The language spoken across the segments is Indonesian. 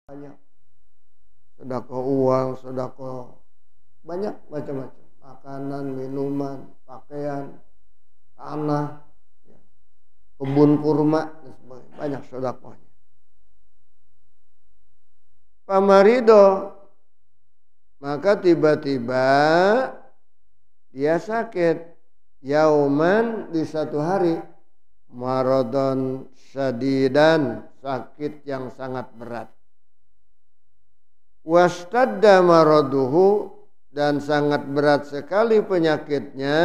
banyak. Sedekah uang, sedekah banyak macam-macam. Makanan, minuman, pakaian, tanah, ya, kebun kurma dan sebagainya. Banyak sedekahnya. Pamarido, maka tiba-tiba dia sakit. Yauman, di satu hari, maradon syadidan, sakit yang sangat berat. Wastadda maraduhu, dan sangat berat sekali penyakitnya.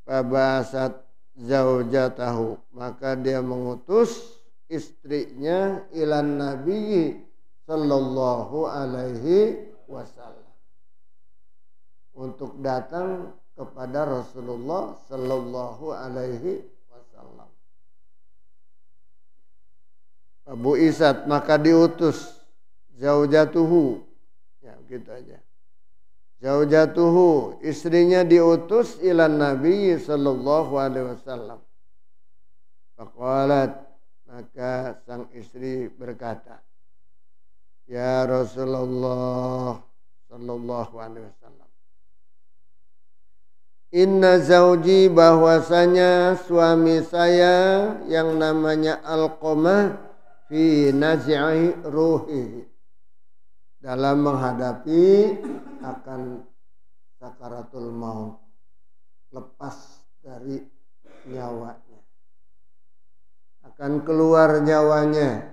Fabasat zaujatahu, maka dia mengutus istrinya ilan Nabi sallallahu alaihi wasallam untuk datang kepada Rasulullah sallallahu alaihi wasallam. Abu Isat, maka diutus zaujatuhu, ya gitu aja. Zaujatuhu, istrinya diutus ilan Nabi sallallahu alaihi wasallam. Faqalat, maka sang istri berkata, ya Rasulullah sallallahu alaihi wasallam, inna zauji, bahwasanya suami saya yang namanya Alqamah fi naz'i ruhihi, dalam menghadapi akan sakaratul maut, lepas dari nyawanya, akan keluar nyawanya,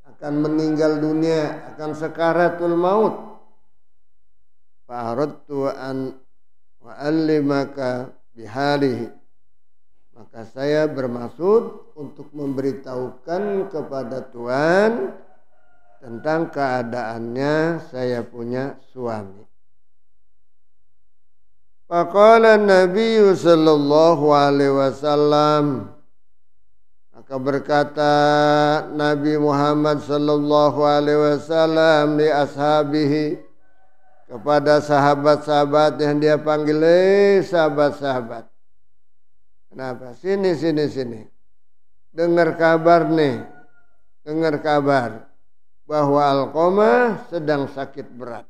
akan meninggal dunia, akan sakaratul maut. Fa'aradtu an wa'allimaka bihalihi, maka saya bermaksud untuk memberitahukan kepada Tuhan tentang keadaannya saya punya suami. Faqala Nabi sallallahu alaihi wasallam, maka berkata Nabi Muhammad sallallahu alaihi wasallam li ashabihi, kepada sahabat-sahabat yang dia panggil, sahabat-sahabat. Kenapa? Sini. Dengar kabar nih. Dengar kabar bahwa Alqamah sedang sakit berat.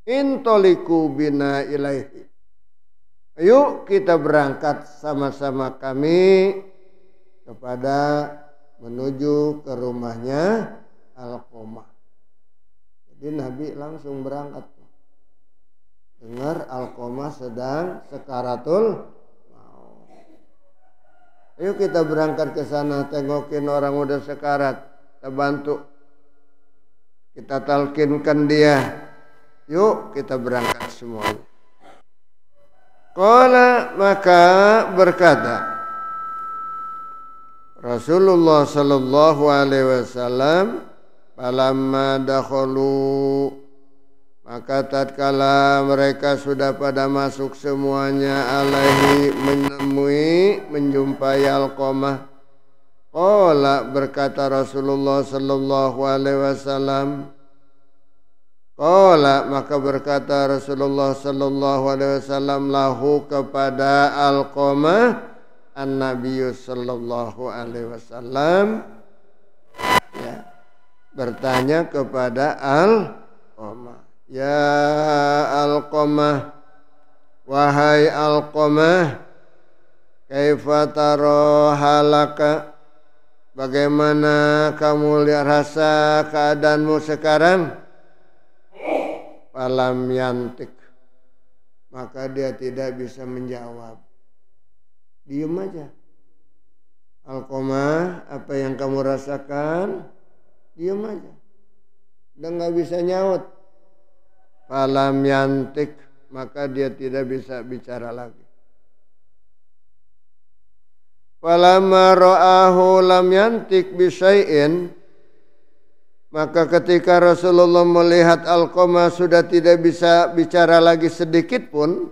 Intoliku bina ilaihi. Ayo kita berangkat sama-sama kami kepada menuju ke rumahnya Alqamah. Jadi Nabi langsung berangkat. Dengar Alqamah sedang sakaratul maut. Ayo kita berangkat ke sana, tengokin orang udah sekarat, kita bantu, kita talkinkan dia. Yuk kita berangkat semuanya. Qala, maka berkata Rasulullah sallallahu alaihi wasallam, falamma dakhalu, maka tatkala mereka sudah pada masuk semuanya alaihi, menjumpai Alqamah. Qala, berkata Rasulullah sallallahu alaihi wasallam. Qala, maka berkata Rasulullah sallallahu alaihi wasallam lahu, kepada Alqamah, an-Nabi sallallahu alaihi wasallam, ya, bertanya kepada Alqamah, ya Alqamah, wahai Alqamah, kaifa tara halaka, bagaimana kamu lihat rasa keadaanmu sekarang? Falam yantik, maka dia tidak bisa menjawab, diam aja. Alqamah, apa yang kamu rasakan? Diam aja, udah nggak bisa nyaut. Falam yantik, maka dia tidak bisa bicara lagi. Falamma ra'ahu lam yantik bisyai'in, maka ketika Rasulullah melihat Alqamah sudah tidak bisa bicara lagi sedikit pun,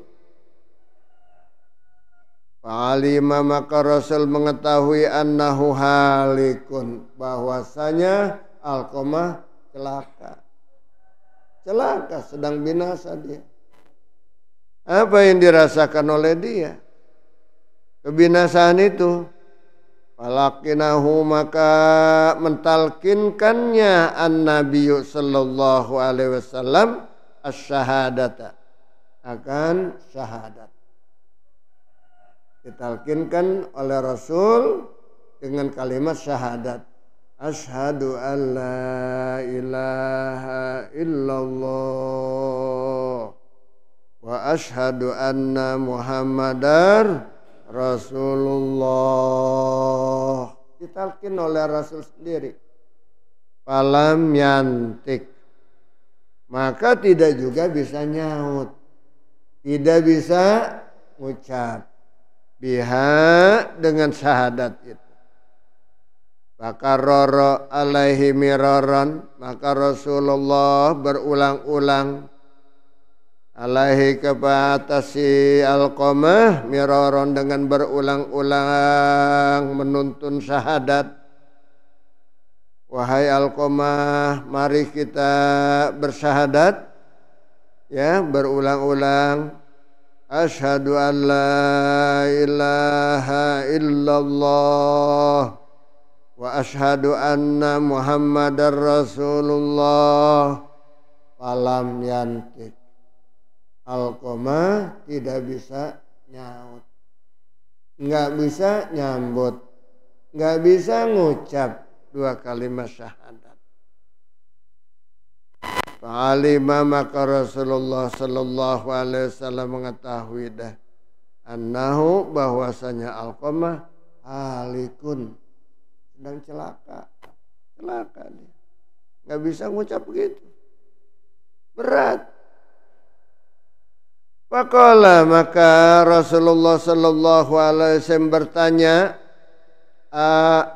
fa'alima, maka Rasul mengetahui annahu halikun, bahwasanya Alqamah celaka, sedang binasa dia. Apa yang dirasakan oleh dia? Kebinasaan itu. Falaqinahu maka mentalkinkannya an-nabiyyu sallallahu alaihi wasallam asy-syahadata akan syahadat. Ditalkinkan oleh Rasul dengan kalimat syahadat. Asyhadu an la ilaha illallah wa asyhadu anna Muhammadar Rasulullah. Ditalkin oleh Rasul sendiri. Falam yantik. Maka tidak juga bisa nyaut. Tidak bisa ngucap. Biha dengan syahadat itu. Fakarrara alaihi miraran. Maka Rasulullah berulang-ulang alaihi kepada si Alqamah miraron dengan berulang-ulang menuntun syahadat. Wahai Alqamah, mari kita bersyahadat, ya, berulang-ulang. Asyhadu an la ilaha illallah wa asyhadu anna Muhammadar Rasulullah. Falam yantik. Alqamah tidak bisa nyaut, nggak bisa nyambut, nggak bisa ngucap dua kalimat syahadat. Fa'alima maka Rasulullah sallallahu alaihi wasallam mengetahui dah annahu bahwasanya Alqamah halikun sedang celaka dia, nggak bisa ngucap begitu, berat. Faqala maka Rasulullah sallallahu alaihi wasallam bertanya,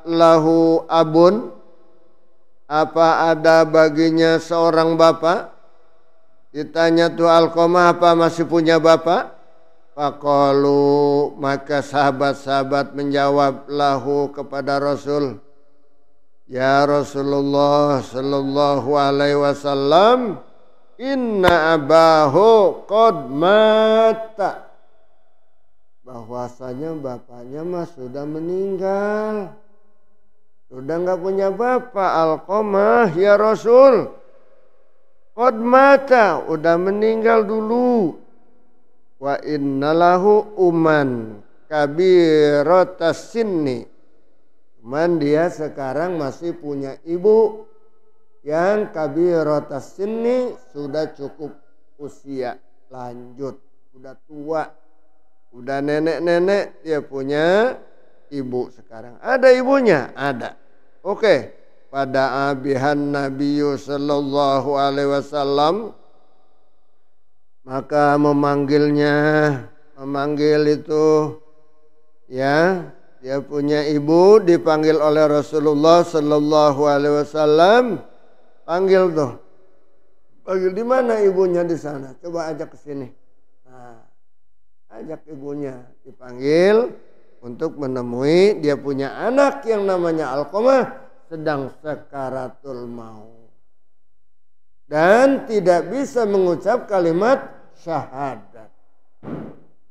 lahu abun, apa ada baginya seorang bapak? Ditanya tuh Alqamah, apa masih punya bapak? Faqalu maka sahabat-sahabat menjawab lahu kepada Rasul, ya Rasulullah sallallahu alaihi wasallam, inna abahu qad mata. Bahwasanya bapaknya mah sudah meninggal. Sudah enggak punya bapak Alqamah ya Rasul. Qad mata, udah meninggal dulu. Wa innalahu uman kabiratas sinni. Cuman dia sekarang masih punya ibu yang kabiratas sinni, sudah cukup usia lanjut, udah tua, udah nenek-nenek, dia punya ibu sekarang. Ada ibunya? Ada. Oke. Pada abihan Nabi sallallahu alaihi wasallam maka memanggil itu, ya, dia punya ibu, dipanggil oleh Rasulullah sallallahu alaihi wasallam. Panggil tuh. Panggil di mana ibunya di sana? Coba ajak ke sini. Nah, ajak ibunya, dipanggil untuk menemui dia punya anak yang namanya Alqamah sedang sakaratul maut. Dan tidak bisa mengucap kalimat syahadat.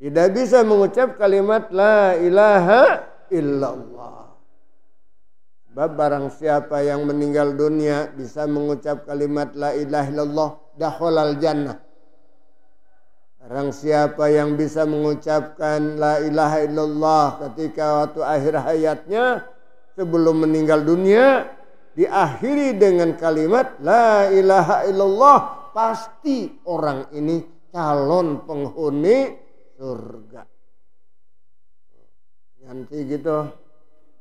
Tidak bisa mengucap kalimat la ilaha illallah. Sebab barang siapa yang meninggal dunia bisa mengucap kalimat la ilaha illallah dakhalal jannah. Barang siapa yang bisa mengucapkan la ilaha illallah ketika waktu akhir hayatnya sebelum meninggal dunia, diakhiri dengan kalimat la ilaha illallah, pasti orang ini calon penghuni surga. Nanti gitu.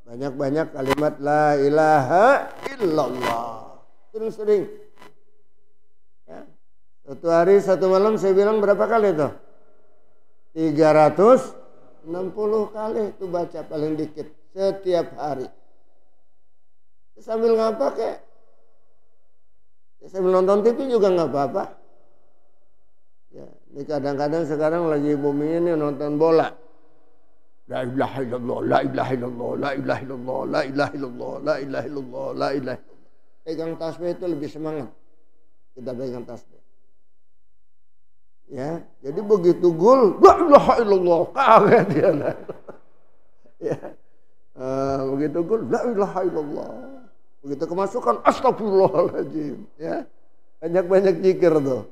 Banyak-banyak kalimat la ilaha illallah. Sering-sering. Ya. Satu hari, satu malam saya bilang berapa kali itu? 360 kali itu baca paling dikit. Setiap hari. Sambil ngapa kek? Sambil nonton TV juga nggak apa-apa. Ya, ini kadang-kadang sekarang lagi booming ini nonton bola. La ilaha illallah, la ilaha illallah, la ilaha illallah, la ilaha illallah, la ilaha illallah, la ilaha illallah. Pegang tasbih itu lebih semangat. Kita pegang tasbih. Ya, jadi begitu gol, la ilaha illallah, kaget dia. Ya. Begitu gue la ilaha illallah. Begitu kemasukan astagfirullahaladzim. Ya. Banyak-banyak zikir tuh.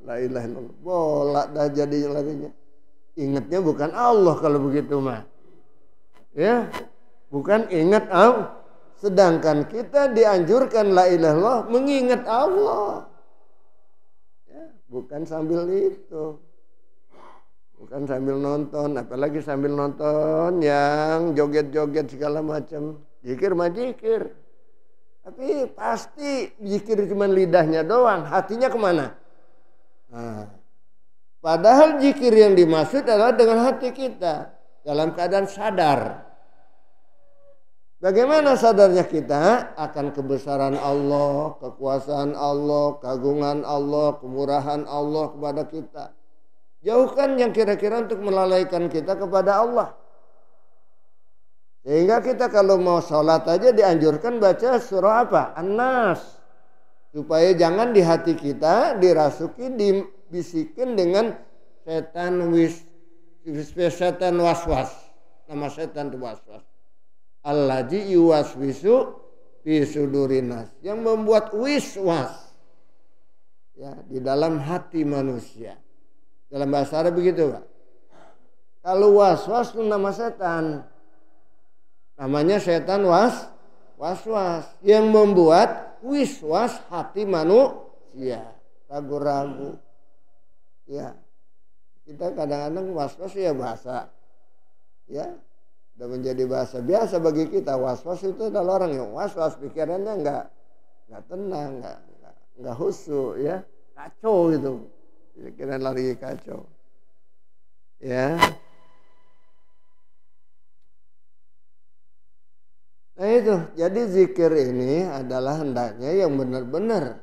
La ilaha illallah. Bola dah jadi larinya. Ingatnya bukan Allah kalau begitu mah. Ya. Bukan ingat Allah. Sedangkan kita dianjurkan la ilaha illallah mengingat Allah. Ya, bukan sambil itu. Bukan sambil nonton, apalagi sambil nonton yang joget-joget segala macam. Zikir mah zikir. Tapi pasti zikir cuma lidahnya doang, hatinya kemana? Nah, padahal zikir yang dimaksud adalah dengan hati kita dalam keadaan sadar. Bagaimana sadarnya kita akan kebesaran Allah, kekuasaan Allah, keagungan Allah, kemurahan Allah kepada kita. Jauhkan yang kira-kira untuk melalaikan kita kepada Allah. Sehingga kita kalau mau sholat aja dianjurkan baca surah apa? An-Nas. Supaya jangan di hati kita dirasuki, dibisikin dengan setan waswas. Nama setan itu waswas. Allazi yuwaswisu fi sudurinas. Yang membuat wiswas ya, di dalam hati manusia. Dalam bahasa Arab begitu Pak. Kalau waswas itu nama setan. Namanya setan waswas. Yang membuat wiswas hati manusia. Ragu-ragu. Ya. Kita kadang-kadang waswas ya bahasa. Ya. Sudah menjadi bahasa biasa bagi kita. Waswas itu adalah orang yang waswas. Pikirannya enggak tenang. Enggak khusyuk ya. Kacau gitu. Pikiran lari kacau. Ya. Nah itu, jadi zikir ini adalah hendaknya yang benar-benar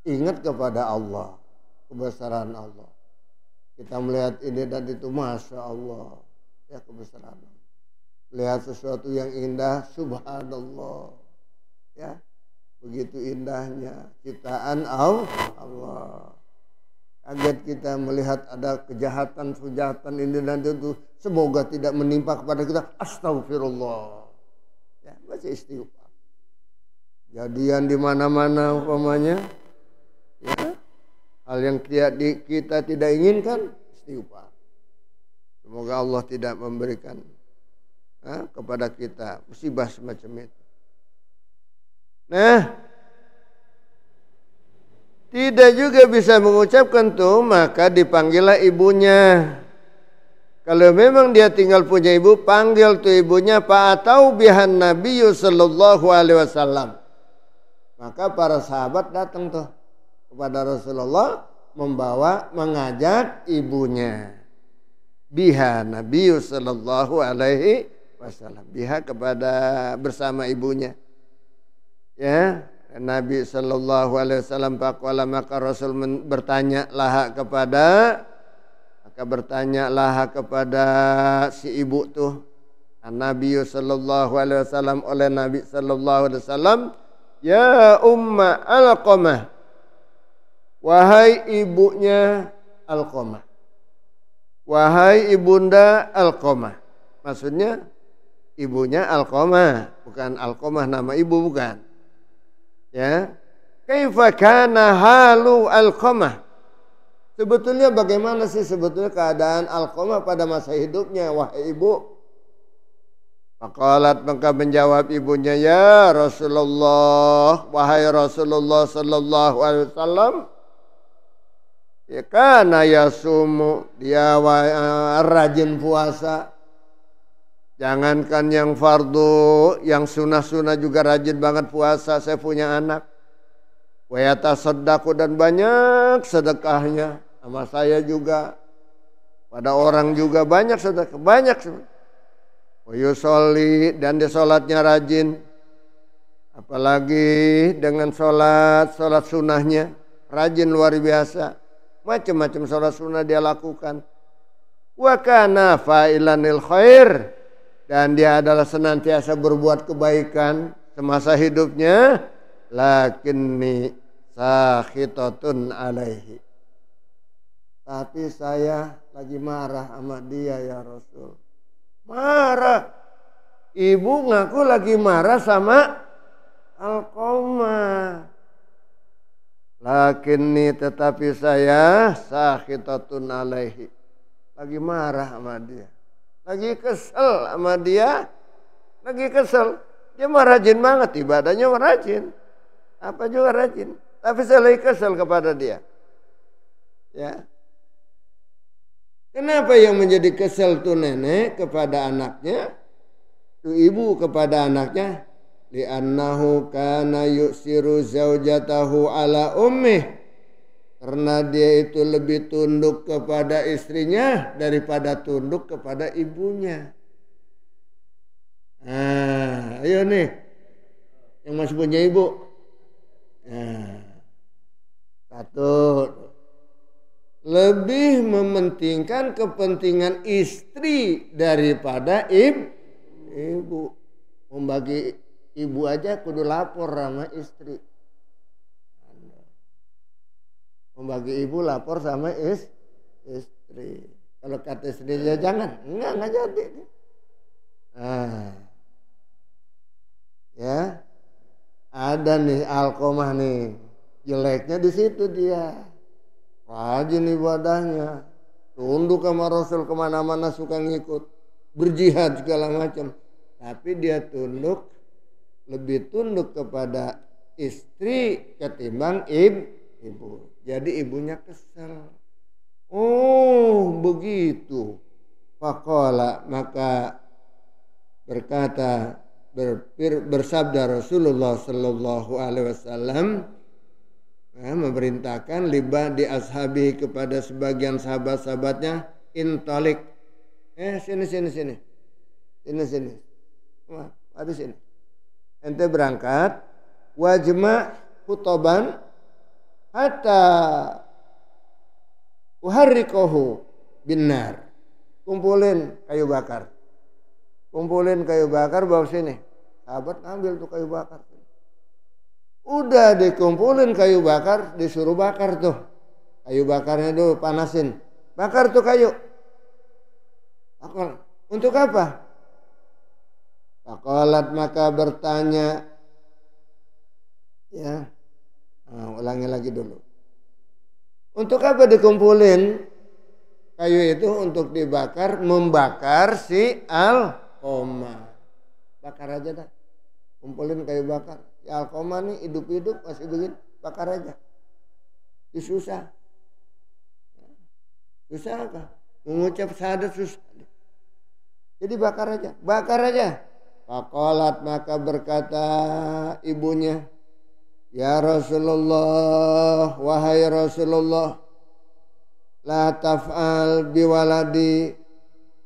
ingat kepada Allah, kebesaran Allah. Kita melihat ini dan itu, Masya Allah, ya kebesaran Allah. Lihat sesuatu yang indah, Subhanallah, ya. Begitu indahnya ciptaan Allah. Kaget kita melihat ada kejahatan ini dan itu. Semoga tidak menimpa kepada kita. Astagfirullah. Ya, baca istighfar. Jadian di mana-mana umpamanya. Ya, hal yang kita tidak inginkan, istighfar. Semoga Allah tidak memberikan kepada kita musibah semacam itu. Nah, tidak juga bisa mengucapkan tuh, maka dipanggillah ibunya. Kalau memang dia tinggal punya ibu, panggil tuh ibunya, fa'atau bihan nabiyyu sallallahu alaihi wasallam. Maka para sahabat datang tuh kepada Rasulullah mengajak ibunya. Biha nabiyyu sallallahu alaihi wasallam. Biha kepada bersama ibunya. Ya, Nabi sallallahu alaihi wasallam faqala, maka Rasul bertanya kepada si ibu tuh. Nabi sallallahu alaihi wasallam oleh Nabi sallallahu alaihi wasallam, ya umma Alqamah, wahai ibunya Alqamah, wahai ibunda Alqamah. Maksudnya ibunya Alqamah, bukan Alqamah nama ibu, bukan. Ya, kaifa kana halu Alqamah? Sebetulnya bagaimana sih sebetulnya keadaan Alqamah pada masa hidupnya, wahai ibu? Faqalat, maka menjawab ibunya, ya Rasulullah, wahai Rasulullah sallallahu alaihi wasallam, ya kana yasumu, dia rajin puasa. Jangankan yang fardu, yang sunnah-sunnah juga rajin banget puasa. Saya punya anak. Wa yatasaddaqu, dan banyak sedekahnya. Sama saya juga. Pada orang juga banyak sedekah. Banyak. Wa yusolli, dan dia sholatnya rajin. Apalagi dengan sholat sunnahnya. Rajin luar biasa. Macam-macam sholat sunnah dia lakukan. Wa kana fa'ilanil khair, dan dia adalah senantiasa berbuat kebaikan semasa hidupnya. Lakinni sakhitatun alaihi, tapi saya lagi marah sama dia ya Rasul. Marah. Ibu ngaku lagi marah sama Alqamah. Lakinni tetapi saya sakhitatun alaihi. Lagi marah sama dia. Lagi kesel sama dia. Lagi kesel. Dia mah rajin banget, ibadahnya mah rajin. Apa juga rajin. Tapi saya lagi kesel kepada dia. Ya. Kenapa yang menjadi kesel tuh nenek kepada anaknya? Tuh ibu kepada anaknya. Li'annahu kana yuksiru zaujatahu ala ummih. Karena dia itu lebih tunduk kepada istrinya daripada tunduk kepada ibunya. Nah, ayo nih. Yang masih punya ibu. Nah, satu. Lebih mementingkan kepentingan istri daripada ibu. Membagi ibu aja kudu lapor sama istri. Membagi ibu lapor sama istri. Kalau kata istrinya jangan, enggak jadi. Nah, ya, ada nih Alqamah nih, jeleknya di situ dia. Rajin ibadahnya, tunduk sama Rasul kemana-mana suka ngikut, berjihad segala macam. Tapi dia lebih tunduk kepada istri ketimbang ibu. Jadi ibunya kesel. Oh begitu. Faqala maka berkata bersabda Rasulullah Sallallahu Alaihi Wasallam memerintahkan libah di ashabi kepada sebagian sahabat-sahabatnya intalik. Sini. Ada sini. Ente berangkat wajma hutoban hatta uharrikohu binar. Kumpulin kayu bakar bawa sini. Sahabat ngambil tuh kayu bakar. Udah dikumpulin kayu bakar, disuruh bakar tuh. Kayu bakarnya dulu panasin. Bakar tuh kayu. Untuk apa? Faqalat maka bertanya. Ya. Ulangi lagi dulu. Untuk apa dikumpulin kayu itu? Untuk dibakar, membakar si Alqamah. Bakar aja dah. Kumpulin kayu bakar. Si Alqamah nih hidup-hidup masih begini. Bakar aja. Susah. Susah apa? Mengucap syahadat susah. Jadi bakar aja. Faqalat maka berkata ibunya. Ya Rasulullah, wahai Rasulullah, la taf'al biwaladi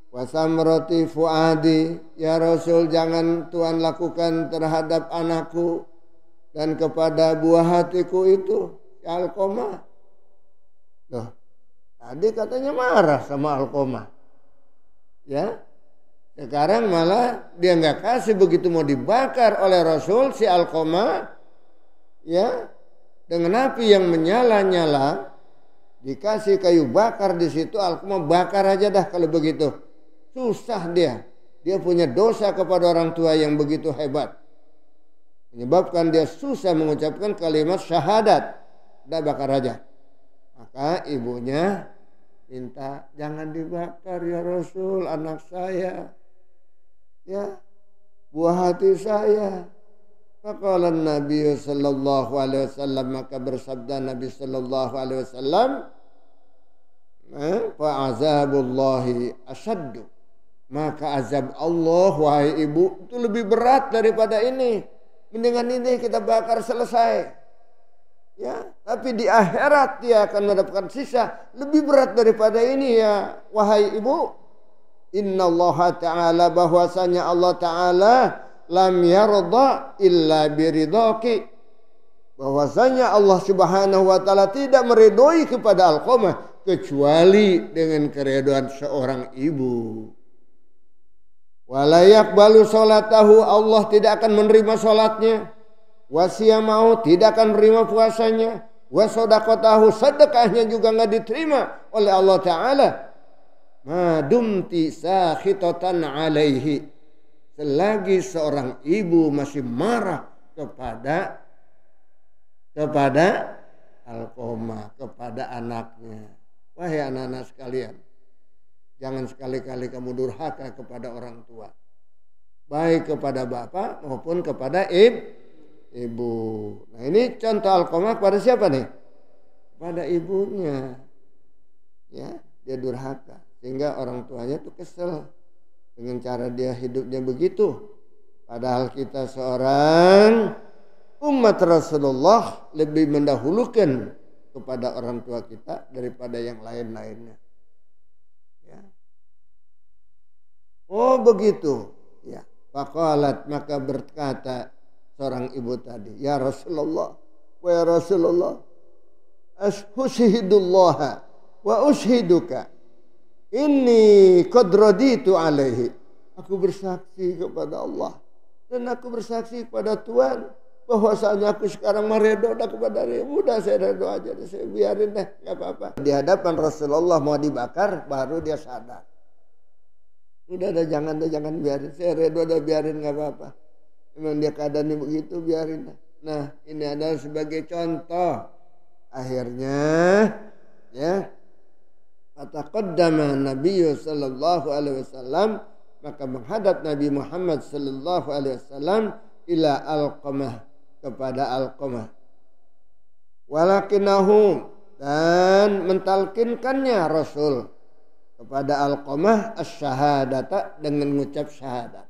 wa samrati fuadi. Ya Rasul, jangan Tuhan lakukan terhadap anakku dan kepada buah hatiku itu, Alqamah. Loh, tadi katanya marah sama Alqamah. Ya, sekarang malah dia nggak kasih, begitu mau dibakar oleh Rasul si Alqamah. Ya, dengan api yang menyala-nyala, dikasih kayu bakar di situ, Alqamah bakar aja dah kalau begitu. Susah dia punya dosa kepada orang tua yang begitu hebat, menyebabkan dia susah mengucapkan kalimat syahadat. Dah bakar aja. Maka ibunya minta jangan dibakar ya Rasul, anak saya, ya buah hati saya. Faqala Nabi sallallahu alaihi wasallam, maka bersabda Nabi sallallahu alaihi wasallam, fa azabullahi asyaddu. Maka azab Allah wahai ibu itu lebih berat daripada ini. Mendingan ini kita bakar selesai. Ya, tapi di akhirat dia akan mendapatkan sisa lebih berat daripada ini ya wahai ibu. Innallaha ta'ala, bahwasanya Allah Ta'ala lam yarda illa biridaki, bahwasanya Allah Subhanahu wa taala tidak meridhoi kepada Alqamah kecuali dengan keridhaan seorang ibu. Wala yaqbalu salatahu, Allah tidak akan menerima salatnya. Wa siyamahu, tidak akan menerima puasanya. Wa shadaqatahu, sedekahnya juga enggak diterima oleh Allah Taala. madumti sakhitatan alaihi, selagi seorang ibu masih marah kepada Alqamah, kepada anaknya. Wahai anak-anak sekalian, jangan sekali-kali kamu durhaka kepada orang tua, baik kepada bapak maupun kepada ibu. Nah ini contoh Alqamah kepada siapa nih? Pada ibunya. Ya, dia durhaka sehingga orang tuanya tuh kesel dengan cara dia hidupnya begitu. Padahal kita seorang umat Rasulullah lebih mendahulukan kepada orang tua kita daripada yang lain-lainnya. Ya. Oh begitu. Ya. Faqalat, maka berkata seorang ibu tadi, ya Rasulullah, wa Rasulullah, ushhidullah wa ushhiduka inni qad raditu alaihi. Aku bersaksi kepada Allah dan aku bersaksi kepada Tuhan bahwasanya aku sekarang meredo kepada dia. Udah saya redo aja, saya biarin deh, nggak apa-apa. Di hadapan Rasulullah mau dibakar, baru dia sadar. Udah jangan biarin, saya redo dah, biarin, nggak apa-apa. Memang dia keadaannya begitu, biarin dah. Nah ini adalah sebagai contoh. Akhirnya ya Fataqaddama Nabi sallallahu alaihi wasallam, maka menghadap Nabi Muhammad sallallahu alaihi wasallam ila Alqamah, kepada Alqamah. Walakinahu, dan mentalkinkannya Rasul kepada Alqamah asyhadata, dengan mengucap syahadat.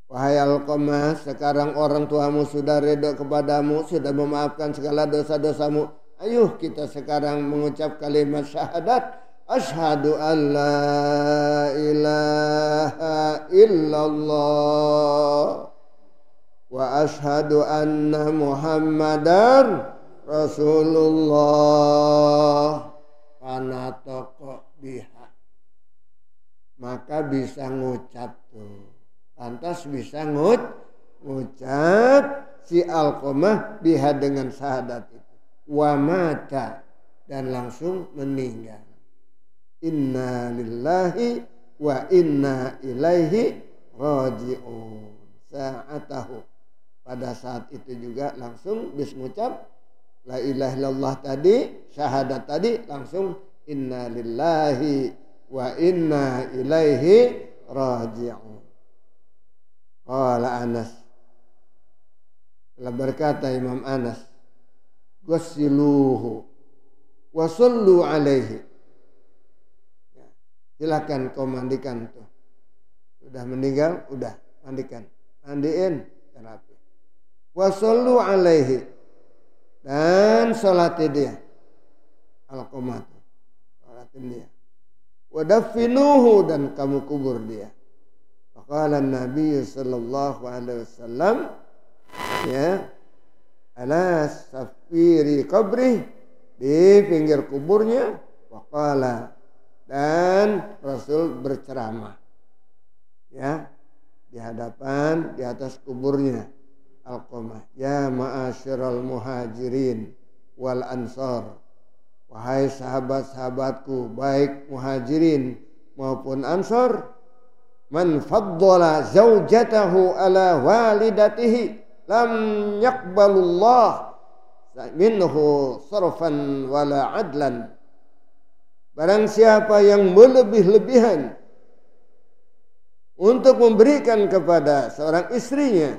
Wahai Alqamah, sekarang orang tuamu sudah redha kepadamu, sudah memaafkan segala dosa-dosamu. Ayo kita sekarang mengucap kalimat syahadat. Asyhadu an la ilaha illallah wa asyhadu anna Muhammadar Rasulullah. Fanatoko biha, maka bisa ngucap tuh. Lantas bisa ngucap si Alqamah biha, dengan syahadat itu. Wa mata, dan langsung meninggal. Inna lillahi wa inna ilaihi raji'un. Sa'atahu, pada saat itu juga langsung bisa mengucap la ilaha illallah tadi, syahadat tadi, langsung inna lillahi wa inna ilaihi raji'un. Qala Anas, telah berkata Imam Anas, ghasiluhu wa sallu alaihi. Ya, silakan kau mandikan tuh. Sudah meninggal, udah mandikan. Mandiin, terapi. Wa sallu alaihi, dan salati dia. Alqamah, salatin dia. Wa daffinuhu, dan kamu kubur dia. Faqala Nabi sallallahu alaihi wasallam, ya, ala safiri qabri, di pinggir kuburnya. Waqala, dan Rasul berceramah, ya, di hadapan, di atas kuburnya Alqamah. Ya ma'asyiral muhajirin wal ansar, wahai sahabat-sahabatku, baik muhajirin maupun ansar. Man faddala zaujatahu ala walidatihi lam yaqbalullah minhu sarfan wala adlan. Barang siapa yang melebih-lebihan untuk memberikan kepada seorang istrinya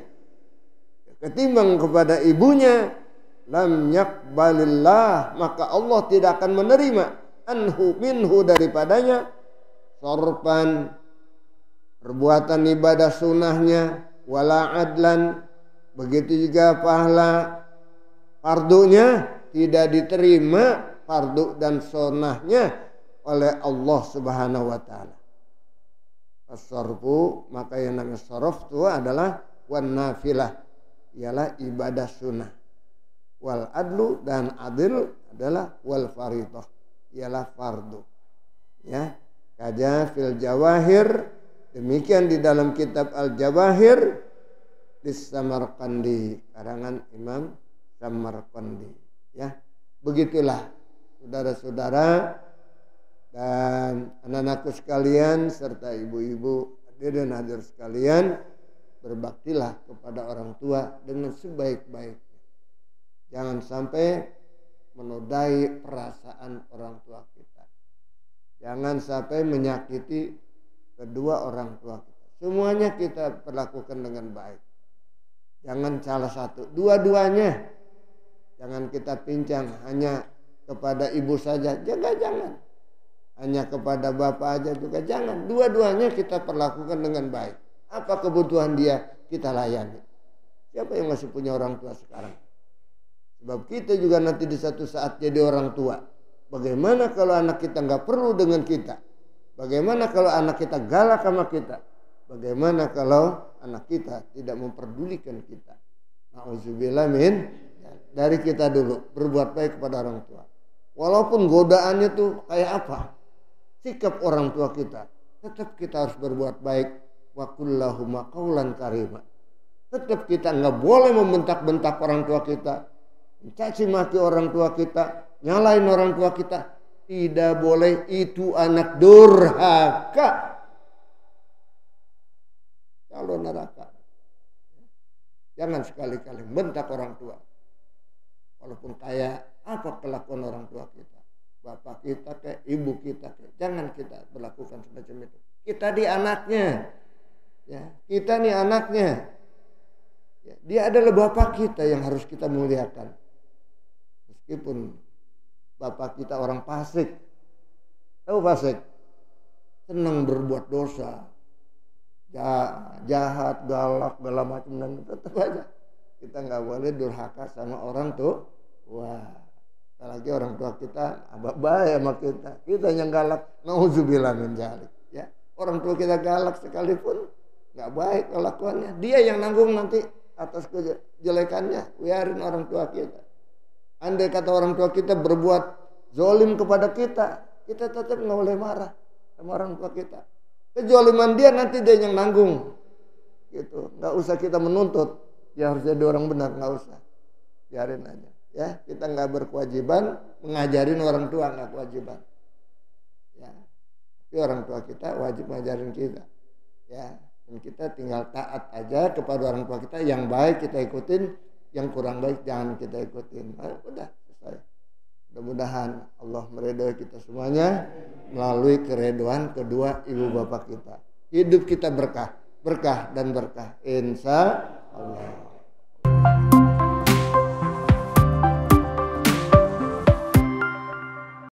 ketimbang kepada ibunya, lam yaqbalillah, maka Allah tidak akan menerima anhu, minhu, daripadanya, sarfan, perbuatan ibadah sunnahnya, wala adlan, begitu juga pahala fardunya tidak diterima, fardu dan sunnahnya, oleh Allah Subhanahu wa taala. As-sarfu, maka yang namanya sarf itu adalah wan nafilah, ialah ibadah sunnah. Wal adlu, dan adil adalah wal faridah, ialah fardu. Ya, kaja fil jawahir, demikian di dalam kitab Al-Jawahir di Samarqandi, karangan Imam Samarqandi. Ya, begitulah saudara-saudara, Dan anak-anakku sekalian serta ibu-ibu hadirin dan hadir sekalian, berbaktilah kepada orang tua dengan sebaik-baiknya. Jangan sampai menodai perasaan orang tua kita. Jangan sampai menyakiti kedua orang tua kita. Semuanya kita perlakukan dengan baik. Jangan salah satu, dua-duanya. Jangan kita pincang hanya kepada ibu saja, jangan. Hanya kepada bapak aja juga jangan. Dua-duanya kita perlakukan dengan baik. Apa kebutuhan dia kita layani. Siapa yang masih punya orang tua sekarang? Sebab kita juga nanti di satu saat jadi orang tua. Bagaimana kalau anak kita nggak perlu dengan kita? Bagaimana kalau anak kita galak sama kita? Bagaimana kalau anak kita tidak memperdulikan kita? Nauzubillah min. Dari kita dulu berbuat baik kepada orang tua. Walaupun godaannya tuh kayak apa? Sikap orang tua kita. Tetap kita harus berbuat baik. Wa kullahuma qaulan karima. Tetap kita nggak boleh membentak-bentak orang tua kita. Mencaci maki orang tua kita. Nyalain orang tua kita. Tidak boleh, itu anak durhaka. Kalau neraka. Jangan sekali-kali bentak orang tua. Walaupun kayak apa kelakuan orang tua kita. Bapak kita kayak ibu kita kayak. Jangan kita berlakukan semacam itu. Kita di anaknya. Ya, kita nih anaknya. Ya, dia adalah bapak kita yang harus kita muliakan. Meskipun bapak kita orang fasik. Tahu fasik? Senang berbuat dosa. Jahat, galak, segala macam, dan tetap aja kita nggak boleh durhaka sama orang tuh. Wah, apalagi orang tua kita baik sama kita yang galak. Nauzubillah min dzalik. Ya, orang tua kita galak sekalipun nggak baik kelakuannya. Dia yang nanggung nanti atas kejelekannya. Biarin orang tua kita. Andai kata orang tua kita berbuat zolim kepada kita, kita tetap nggak boleh marah sama orang tua kita. Kezoliman dia nanti dia yang nanggung. Gitu, nggak usah kita menuntut. Ya harus jadi orang benar, nggak usah. Biarin aja. Ya, kita nggak berkewajiban mengajarin orang tua, nggak kewajiban. Ya, tapi orang tua kita wajib ngajarin kita. Ya, dan kita tinggal taat aja kepada orang tua kita. Yang baik kita ikutin, yang kurang baik jangan kita ikutin. Nah, udah selesai. Mudah-mudahan Allah meridhoi kita semuanya melalui keridhaan kedua ibu bapak kita. Hidup kita berkah dan berkah. Insya Allah.